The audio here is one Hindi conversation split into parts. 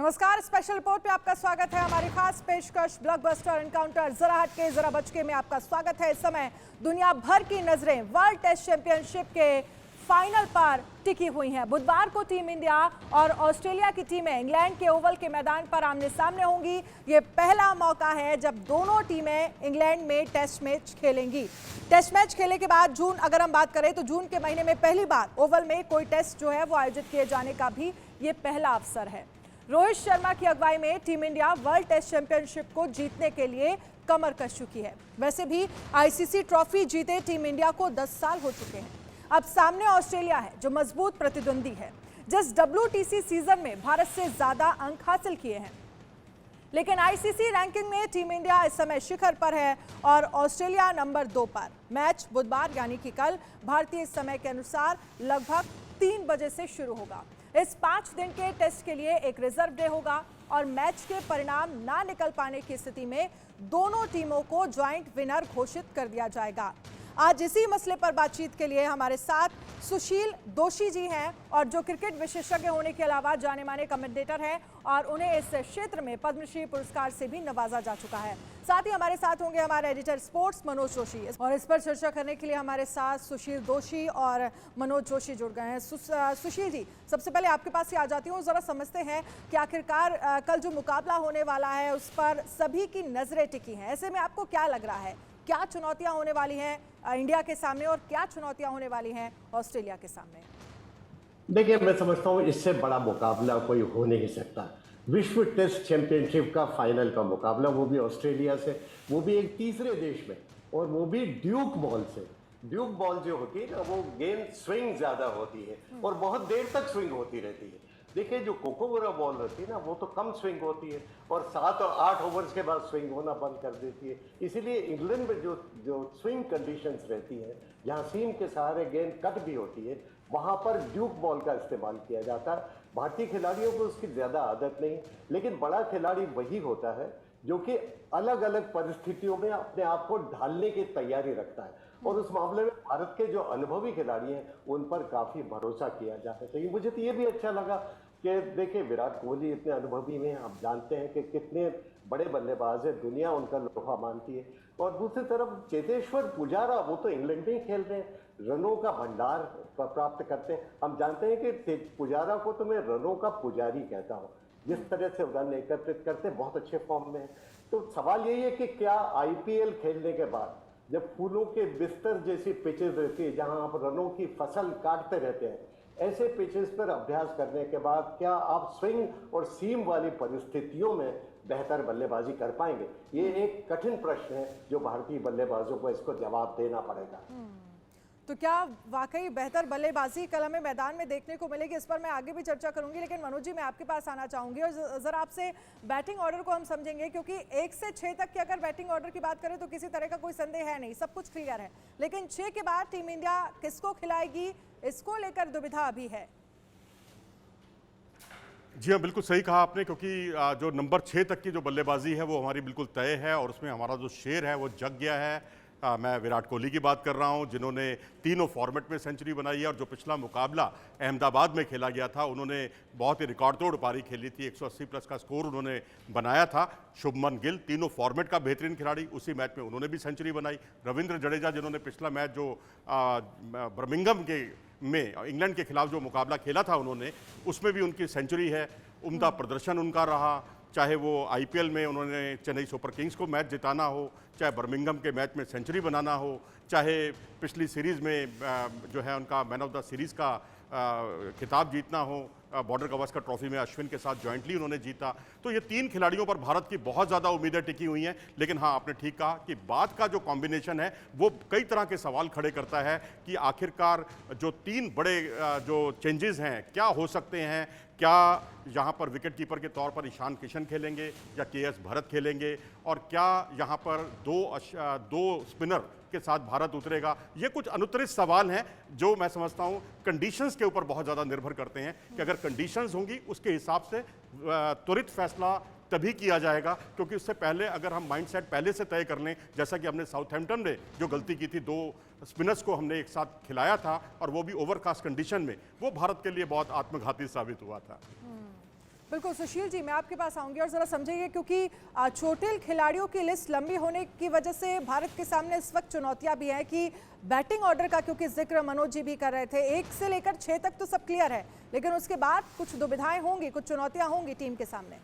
नमस्कार, स्पेशल रिपोर्ट पे आपका स्वागत है। हमारी खास पेशकश ब्लॉकबस्टर एनकाउंटर जरा हटके जरा बचके में आपका स्वागत है। इस समय दुनिया भर की नजरें वर्ल्ड टेस्ट चैंपियनशिप के फाइनल पर टिकी हुई हैं। बुधवार को टीम इंडिया और ऑस्ट्रेलिया की टीमें इंग्लैंड के ओवल के मैदान पर आमने सामने होंगी। ये पहला मौका है जब दोनों टीमें इंग्लैंड में टेस्ट मैच खेलेंगी। टेस्ट मैच खेलने के बाद अगर हम बात करें तो जून के महीने में पहली बार ओवल में कोई टेस्ट जो है वो आयोजित किए जाने का भी ये पहला अवसर है। रोहित शर्मा की अगुवाई में team India world test championship को जीतने के लिए कमर कस चुकी है। वैसे भी आईसीसी ट्रॉफी जीते टीम इंडिया को 10 साल हो चुके हैं। अब सामने ऑस्ट्रेलिया है जो मजबूत प्रतिद्वंदी है, जिस WTC सीजन में भारत से ज्यादा अंक हासिल किए हैं। लेकिन आईसीसी रैंकिंग में टीम इंडिया इस समय शिखर पर है और ऑस्ट्रेलिया नंबर 2 पर। मैच बुधवार यानी कि कल भारतीय समय के अनुसार लगभग 3 बजे से शुरू होगा। इस 5 दिन के टेस्ट के लिए एक रिजर्व डे होगा और मैच के परिणाम ना निकल पाने की स्थिति में दोनों टीमों को ज्वाइंट विनर घोषित कर दिया जाएगा। आज इसी मसले पर बातचीत के लिए हमारे साथ सुशील दोशी जी हैं और जो क्रिकेट विशेषज्ञ होने के अलावा जाने माने कमेंटेटर हैं और उन्हें इस क्षेत्र में पद्मश्री पुरस्कार से भी नवाजा जा चुका है। साथ ही हमारे साथ होंगे हमारे एडिटर स्पोर्ट्स मनोज जोशी और इस पर चर्चा करने के लिए हमारे साथ सुशील दोशी और मनोज जोशी जुड़ गए हैं। सुशील जी, सबसे पहले आपके पास ही आ जाती हूँ। जरा समझते हैं कि आखिरकार कल जो मुकाबला होने वाला है उस पर सभी की नजरें टिकी हैं। ऐसे में आपको क्या लग रहा है, क्या चुनौतियां होने वाली हैं इंडिया के सामने और क्या चुनौतियां होने वाली हैं ऑस्ट्रेलिया के सामने? देखिए, मैं समझता हूँ इससे बड़ा मुकाबला कोई हो नहीं सकता। विश्व टेस्ट चैंपियनशिप का फाइनल का मुकाबला, वो भी ऑस्ट्रेलिया से, वो भी एक तीसरे देश में, और वो भी ड्यूक बॉल से। ड्यूक बॉल जो होती है ना, वो गेंद स्विंग ज्यादा होती है और बहुत देर तक स्विंग होती रहती है। देखिए, जो कोकोगोरा बॉल रहती है ना, वो तो कम स्विंग होती है और 7 और 8 ओवर्स के बाद स्विंग होना बंद कर देती है। इसीलिए इंग्लैंड में जो स्विंग कंडीशंस रहती है, जहाँ सीम के सहारे गेंद कट भी होती है, वहाँ पर ड्यूक बॉल का इस्तेमाल किया जाता है। भारतीय खिलाड़ियों को उसकी ज़्यादा आदत नहीं, लेकिन बड़ा खिलाड़ी वही होता है जो कि अलग अलग परिस्थितियों में अपने आप को ढालने की तैयारी रखता है। और उस मामले में भारत के जो अनुभवी खिलाड़ी हैं उन पर काफ़ी भरोसा किया जाना चाहिए। मुझे तो ये भी अच्छा लगा कि देखिए, विराट कोहली इतने अनुभवी हैं, आप जानते हैं कि कितने बड़े बल्लेबाज हैं, दुनिया उनका लोहा मानती है। और दूसरी तरफ चेतेश्वर पुजारा, वो तो इंग्लैंड में ही खेल रहे हैं, रनों का भंडार प्राप्त करते हैं। हम जानते हैं कि पुजारा को तो मैं रनों का पुजारी कहता हूँ। जिस तरह से रन एकत्रित करते हैं, बहुत अच्छे फॉर्म में है। तो सवाल यही है कि क्या IPL खेलने के बाद, जब फूलों के बिस्तर जैसी पिचेस रहती है जहां आप रनों की फसल काटते रहते हैं, ऐसे पिचेस पर अभ्यास करने के बाद क्या आप स्विंग और सीम वाली परिस्थितियों में बेहतर बल्लेबाजी कर पाएंगे? ये एक कठिन प्रश्न है जो भारतीय बल्लेबाजों को इसको जवाब देना पड़ेगा। तो क्या वाकई बेहतर बल्लेबाजी कल हमें मैदान में देखने को मिलेगी? इस पर मैं आगे भी चर्चा करूंगी, लेकिन मनोज जी, मैं आपके पास आना चाहूंगी और जरा आपसे बैटिंग ऑर्डर को हम समझेंगे, क्योंकि 1 से 6 तक की अगर बैटिंग ऑर्डर की बात करें तो किसी तरह का कोई संदेह है नहीं, सब कुछ क्लियर है। लेकिन 6 के बाद टीम इंडिया किसको खिलाएगी, इसको लेकर दुविधा अभी है। जी हाँ, बिल्कुल सही कहा आपने, क्योंकि जो नंबर 6 तक की जो बल्लेबाजी है वो हमारी बिल्कुल तय है और उसमें हमारा जो शेर है वो जग गया है। मैं विराट कोहली की बात कर रहा हूं, जिन्होंने तीनों फॉर्मेट में सेंचुरी बनाई है और जो पिछला मुकाबला अहमदाबाद में खेला गया था उन्होंने बहुत ही रिकॉर्ड तोड़ पारी खेली थी, 180 प्लस का स्कोर उन्होंने बनाया था। शुभमन गिल, तीनों फॉर्मेट का बेहतरीन खिलाड़ी, उसी मैच में उन्होंने भी सेंचुरी बनाई। रविंद्र जडेजा, जिन्होंने पिछला मैच जो बर्मिंघम में इंग्लैंड के खिलाफ जो मुकाबला खेला था उन्होंने, उसमें भी उनकी सेंचुरी है। उम्दा प्रदर्शन उनका रहा, चाहे वो IPL में उन्होंने चेन्नई सुपर किंग्स को मैच जिताना हो, चाहे बर्मिंघम के मैच में सेंचुरी बनाना हो, चाहे पिछली सीरीज़ में जो है उनका मैन ऑफ द सीरीज़ का खिताब जीतना हो, बॉर्डर गवास्कर ट्रॉफी में अश्विन के साथ जॉइंटली उन्होंने जीता। तो ये 3 खिलाड़ियों पर भारत की बहुत ज़्यादा उम्मीदें टिकी हुई हैं। लेकिन हाँ, आपने ठीक कहा कि बाद का जो कॉम्बिनेशन है वो कई तरह के सवाल खड़े करता है कि आखिरकार जो 3 बड़े जो चेंजेस हैं क्या हो सकते हैं। क्या यहाँ पर विकेट कीपर के तौर पर ईशान किशन खेलेंगे या KS भरत खेलेंगे, और क्या यहाँ पर दो स्पिनर के साथ भारत उतरेगा? ये कुछ अनुत्तरित सवाल हैं जो मैं समझता हूँ कंडीशंस के ऊपर बहुत ज़्यादा निर्भर करते हैं कि अगर कंडीशंस होंगी उसके हिसाब से त्वरित फैसला तभी किया जाएगा, क्योंकि उससे पहले अगर हम माइंडसेट पहले से तय कर लें, जैसा कि हमने साउथहैम्पटन में जो गलती की थी, 2 स्पिनर्स को हमने एक साथ खिलाया था और वो भी ओवरकास्ट कंडीशन में, वो भारत के लिए बहुत आत्मघाती साबित हुआ था। बिल्कुल सुशील जी, मैं आपके पास आऊंगी और जरा समझिए, क्योंकि चोटिल खिलाड़ियों की लिस्ट लंबी होने की वजह से भारत के सामने इस वक्त चुनौतियां भी हैं कि बैटिंग ऑर्डर का, क्योंकि जिक्र मनोज जी भी कर रहे थे, 1 से लेकर 6 तक तो सब क्लियर है, लेकिन उसके बाद कुछ दुविधाएं होंगी, कुछ चुनौतियां होंगी टीम के सामने।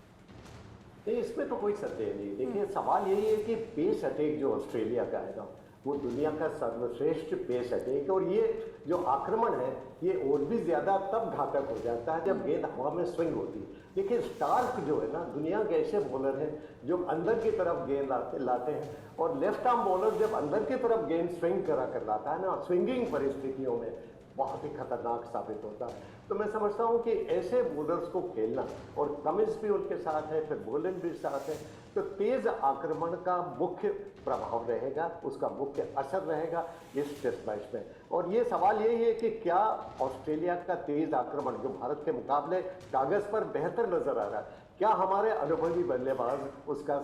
नहीं, इसमें तो कोई संदेह नहीं। देखिए, सवाल यही है कि पेस अटैक जो ऑस्ट्रेलिया का है ना, वो दुनिया का सर्वश्रेष्ठ पेस अटैक, और ये जो आक्रमण है ये और भी ज्यादा तब घातक हो जाता है जब गेंद हवा में स्विंग होती है। देखिए, स्टार्क जो है ना, दुनिया के ऐसे बॉलर हैं जो अंदर की तरफ गेंद लाते हैं, और लेफ्ट आर्म बॉलर जब अंदर की तरफ गेंद स्विंग करा कर लाता है ना, स्विंगिंग परिस्थितियों में बहुत ही खतरनाक साबित होता है। तो मैं समझता हूँ कि ऐसे बॉलर्स को खेलना, और कमिंस भी उनके साथ है, फिर बोलन भी साथ है, तो तेज आक्रमण का मुख्य प्रभाव रहेगा, उसका मुख्य असर रहेगा इस टेस्ट मैच में। और ये सवाल यही है कि क्या ऑस्ट्रेलिया का तेज आक्रमण जो भारत के मुकाबले कागज पर बेहतर नजर आ रहा है, क्या हमारे अनुभवी बल्लेबाज उसका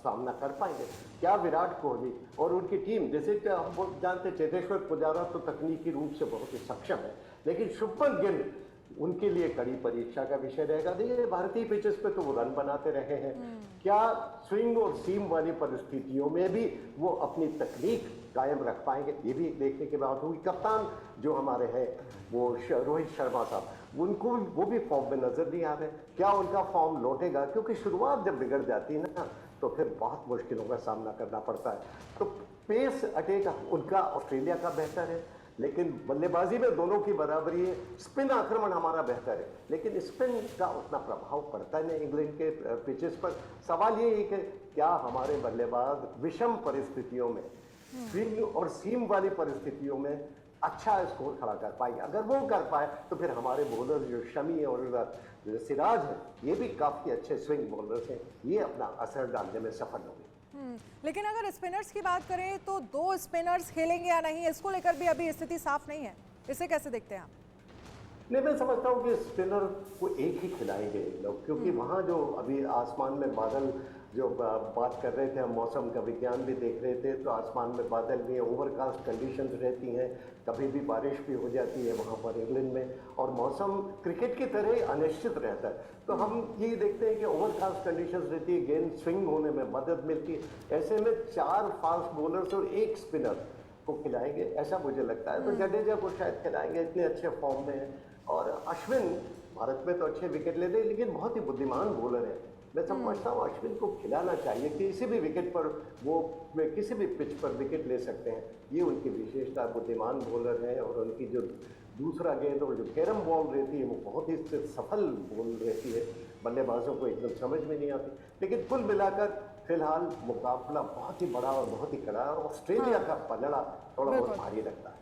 सामना कर पाएंगे? क्या विराट कोहली और उनकी टीम, जैसे कि हम जानते हैं चेतेश्वर पुजारा तो तकनीकी रूप से बहुत ही सक्षम है, लेकिन शुभमन गिल उनके लिए कड़ी परीक्षा का विषय रहेगा। देखिए, भारतीय पिचेस पे तो वो रन बनाते रहे हैं, क्या स्विंग और सीम वाली परिस्थितियों में भी वो अपनी तकनीक कायम रख पाएंगे, ये भी देखने के बाद होगी। कप्तान जो हमारे हैं वो रोहित शर्मा साहब, उनको वो भी फॉर्म में नजर नहीं आ रहे, क्या उनका फॉर्म लौटेगा? क्योंकि शुरुआत जब बिगड़ जाती है ना, तो फिर बहुत मुश्किलों का सामना करना पड़ता है। तो पेस अटैक उनका ऑस्ट्रेलिया का बेहतर है, लेकिन बल्लेबाजी में दोनों की बराबरी है। स्पिन आक्रमण हमारा बेहतर है, लेकिन स्पिन का उतना प्रभाव पड़ता नहीं इंग्लैंड के पिचेस पर। सवाल ये है कि क्या हमारे बल्लेबाज विषम परिस्थितियों में, स्विंग और सीम वाली परिस्थितियों में अच्छा स्कोर खड़ा कर पाएंगे? अगर वो कर पाए तो फिर हमारे बॉलर जो शमी और सिराज हैं, ये भी काफ़ी अच्छे स्विंग बॉलर्स हैं, ये अपना असर डालने में सफल होंगे। लेकिन अगर स्पिनर्स की बात करें तो 2 स्पिनर्स खेलेंगे या नहीं, इसको लेकर भी अभी स्थिति साफ नहीं है, इसे कैसे देखते हैं आप? नहीं, मैं समझता हूँ कि स्पिनर को एक ही खिलाएंगे लोग, क्योंकि वहाँ जो अभी आसमान में बादल जो बात कर रहे थे, हम मौसम का विज्ञान भी देख रहे थे, तो आसमान में बादल भी, ओवरकास्ट कंडीशंस रहती हैं, कभी भी बारिश भी हो जाती है वहाँ पर इंग्लैंड में, और मौसम क्रिकेट की तरह अनिश्चित रहता है। तो हम ये देखते हैं कि ओवरकास्ट कंडीशंस रहती है, गेंद स्विंग होने में मदद मिलती है। ऐसे में 4 फास्ट बॉलर्स और 1 स्पिनर को खिलाएंगे, ऐसा मुझे लगता है। तो जडेजा को शायद खिलाएंगे, इतने अच्छे फॉर्म में है। और अश्विन भारत में तो अच्छे विकेट लेते हैं, लेकिन बहुत ही बुद्धिमान बॉलर है। मैं समझता हूँ अश्विन को खिलाना चाहिए, किसी भी विकेट पर वो किसी भी पिच पर विकेट ले सकते हैं, ये उनकी विशेषता। बुद्धिमान बॉलर है, और उनकी जो दूसरा गेंद और जो कैरम बॉल रहती है वो बहुत ही सफल बॉल रहती है, बल्लेबाजों को एकदम समझ में नहीं आती। लेकिन कुल मिलाकर फिलहाल मुकाबला बहुत ही बड़ा और बहुत ही कड़ा, और ऑस्ट्रेलिया का पलड़ा थोड़ा बहुत भारी लगता है।